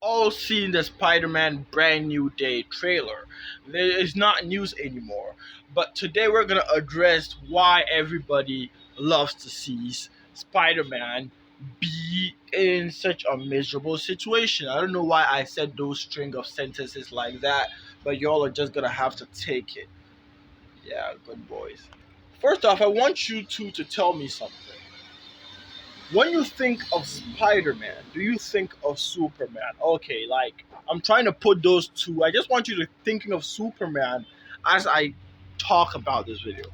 all seen the Spider-Man Brand New Day trailer. It's not news anymore. But today we're gonna address why everybody loves to see Spider-Man be in such a miserable situation. I don't know why I said those string of sentences like that, but y'all are just gonna have to take it. Yeah, good boys. First off, I want you two to tell me something. When you think of Spider-Man, do you think of Superman? Okay, like I'm trying to put those two. I just want you to thinking of Superman as I talk about this video.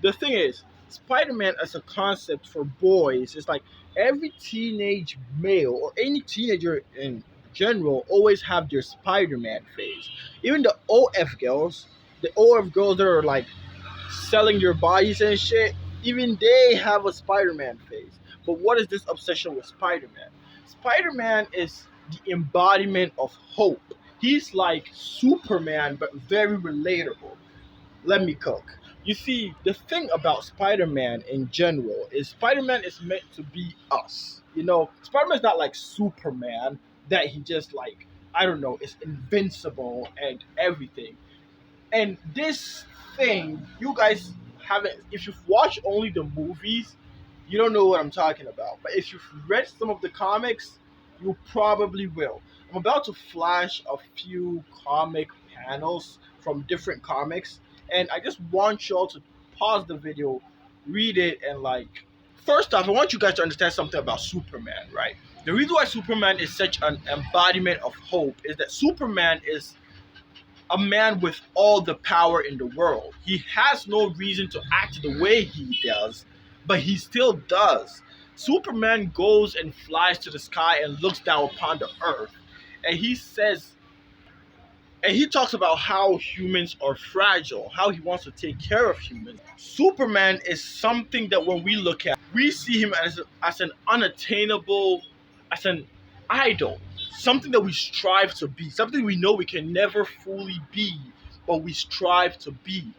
The thing is, Spider-Man as a concept for boys is like every teenage male or any teenager in general always have their Spider-Man phase. Even the OF girls that are like selling your bodies and shit, even they have a Spider-Man phase. But what is this obsession with Spider-Man? Spider-Man is the embodiment of hope. He's like Superman, but very relatable. Let me cook. You see, the thing about Spider-Man in general is Spider-Man is meant to be us. You know, Spider-Man is not like Superman that he just like, I don't know, is invincible and everything. And this thing, you guys haven't, if you've watched only the movies, you don't know what I'm talking about. But if you've read some of the comics, you probably will. I'm about to flash a few comic panels from different comics, and I just want y'all to pause the video, read it, and like. First off, I want you guys to understand something about Superman, right? The reason why Superman is such an embodiment of hope is that Superman is a man with all the power in the world. He has no reason to act the way he does, but he still does. Superman goes and flies to the sky and looks down upon the earth, and he says, and he talks about how humans are fragile, how he wants to take care of humans. Superman is something that when we look at, we see him as an unattainable, as an idol, something that we strive to be, something we know we can never fully be, but we strive to be.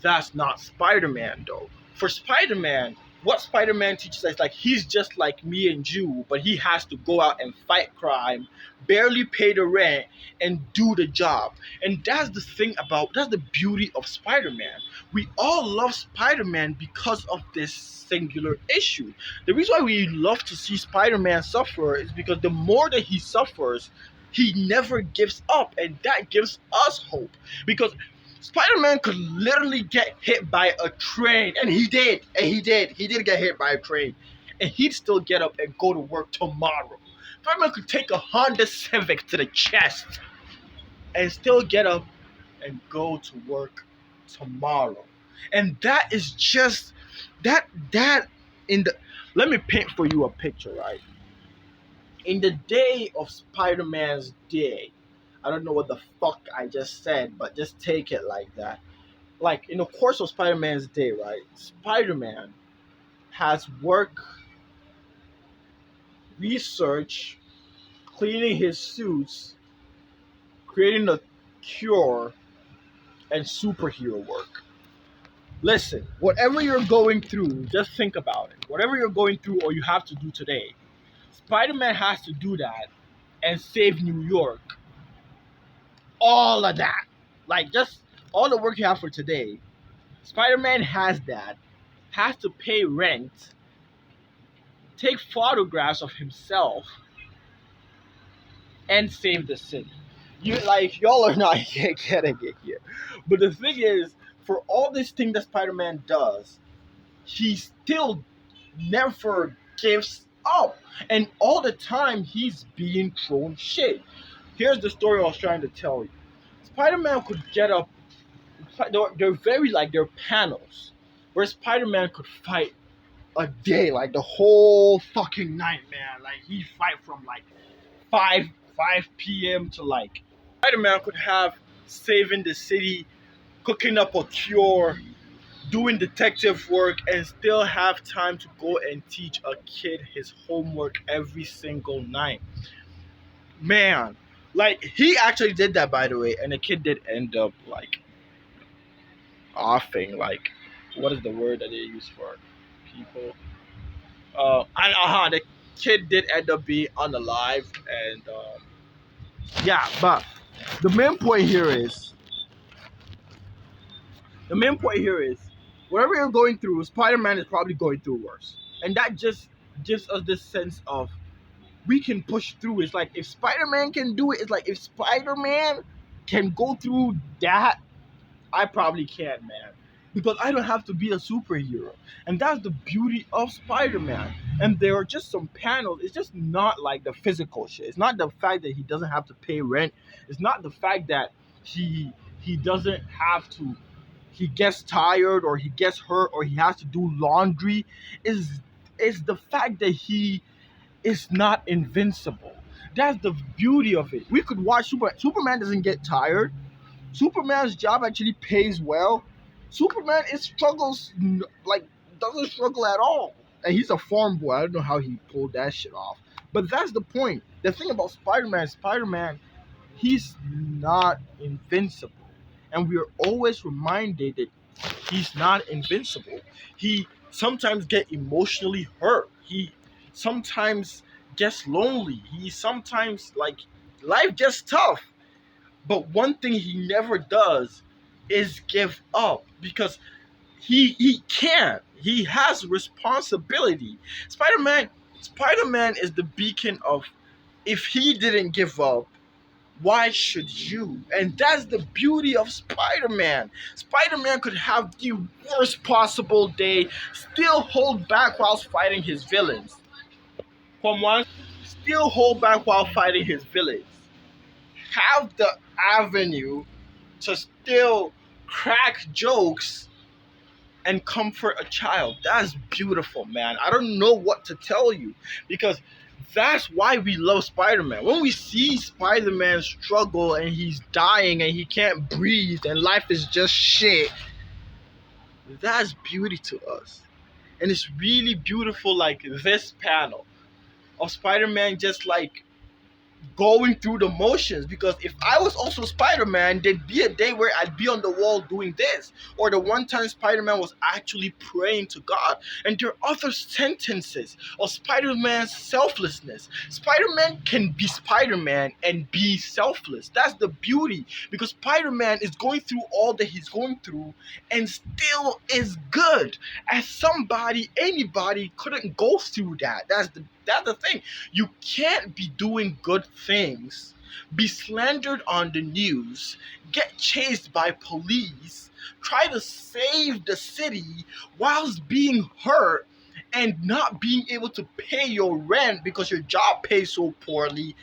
That's not Spider-Man though. For Spider-Man, what Spider-Man teaches us, like he's just like me and you, but he has to go out and fight crime, barely pay the rent, and do the job. And that's the beauty of Spider-Man. We all love Spider-Man because of this singular issue. The reason why we love to see Spider-Man suffer is because the more that he suffers, he never gives up, and that gives us hope. Because Spider-Man could literally get hit by a train, and he did get hit by a train, and he'd still get up and go to work tomorrow. Spider-Man could take a Honda Civic to the chest and still get up and go to work tomorrow. And that is just that in the let me paint for you a picture, right? In the day of Spider-Man's day, I don't know what the fuck I just said, but just take it like that. Like in the course of Spider-Man's day, right? Spider-Man has work, research, cleaning his suits, creating a cure, and superhero work. Listen, whatever you're going through, just think about it. Whatever you're going through or you have to do today, Spider-Man has to do that and save New York. All of that. Like just all the work you have for today. Spider-Man has that, has to pay rent, take photographs of himself, and save the city. You like y'all are not getting it here. But the thing is, for all this thing that Spider-Man does, he still never gives up. And all the time he's being thrown shit. Here's the story I was trying to tell you. Spider-Man could get up. They're very like they're panels where Spider-Man could fight a day, like the whole fucking night, man. Like he fight from like 5 5 p.m. to like Spider-Man could have saving the city, cooking up a cure, doing detective work, and still have time to go and teach a kid his homework every single night. Man, like he actually did that by the way, and the kid did end up like offing. Like, what is the word that they use for people? The kid did end up being unalive, and Yeah, but the main point here is the main point here is whatever you're going through, Spider-Man is probably going through worse. And that just gives us this sense of we can push through. It's like if Spider-Man can do it, it's like if Spider-Man can go through that, I probably can, man. Because I don't have to be a superhero. And that's the beauty of Spider-Man. And there are just some panels. It's just not like the physical shit. It's not the fact that he doesn't have to pay rent. It's not the fact that he doesn't have to he gets tired or he gets hurt or he has to do laundry. Is the fact that he is not invincible. That's the beauty of it. We could watch Superman doesn't get tired. Superman's job actually pays well. Superman is struggles like doesn't struggle at all. And he's a farm boy. I don't know how he pulled that shit off. But that's the point. The thing about Spider-Man, he's not invincible. And we are always reminded that he's not invincible. He sometimes get emotionally hurt. He sometimes gets lonely. He sometimes like life gets tough. But one thing he never does is give up because he can't. He has responsibility. Spider-Man is the beacon of if he didn't give up, why should you? And that's the beauty of Spider-Man. Spider-Man could have the worst possible day, still hold back whilst fighting his villains. From one, still hold back while fighting his villains. Have the avenue to still crack jokes and comfort a child. That's beautiful, man. I don't know what to tell you because that's why we love Spider-Man. When we see Spider-Man struggle and he's dying and he can't breathe and life is just shit, that's beauty to us. And it's really beautiful, like this panel of Spider-Man just like going through the motions because if I was also Spider-Man, there'd be a day where I'd be on the wall doing this. Or the one time Spider-Man was actually praying to God. And there are other sentences of Spider-Man's selflessness. Spider-Man can be Spider-Man and be selfless. That's the beauty because Spider-Man is going through all that he's going through and still is good. As somebody, anybody couldn't go through that. That's the thing. You can't be doing good things, be slandered on the news, get chased by police, try to save the city whilst being hurt and not being able to pay your rent because your job pays so poorly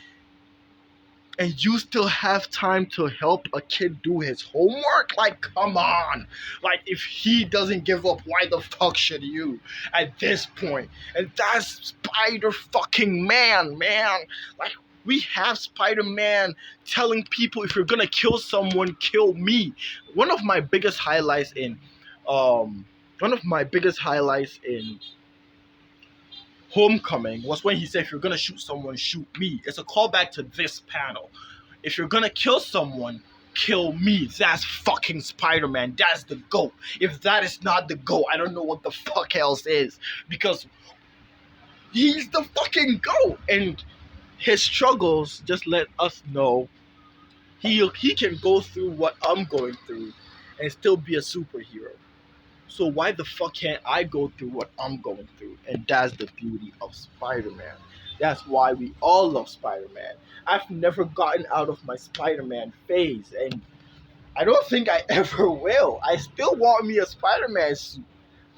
and you still have time to help a kid do his homework? Like, come on. Like, if he doesn't give up, why the fuck should you at this point? And that's Spider fucking Man, man. Like, we have Spider-Man telling people if you're gonna kill someone, kill me. One of my biggest highlights in one of my biggest highlights in Homecoming was when he said, if you're gonna shoot someone, shoot me. It's a callback to this panel. If you're gonna kill someone, kill me. That's fucking Spider-Man. That's the GOAT. If that is not the GOAT, I don't know what the fuck else is. Because he's the fucking GOAT. And his struggles just let us know he can go through what I'm going through and still be a superhero. So why the fuck can't I go through what I'm going through? And that's the beauty of Spider-Man. That's why we all love Spider-Man. I've never gotten out of my Spider-Man phase, and I don't think I ever will. I still want me a Spider-Man suit.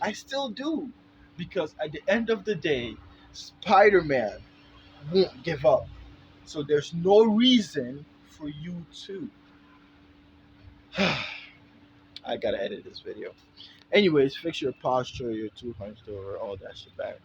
I still do. Because at the end of the day, Spider-Man won't give up. So there's no reason for you to. I gotta edit this video. Anyways, fix your posture, your 2 hunched over, all that shit back.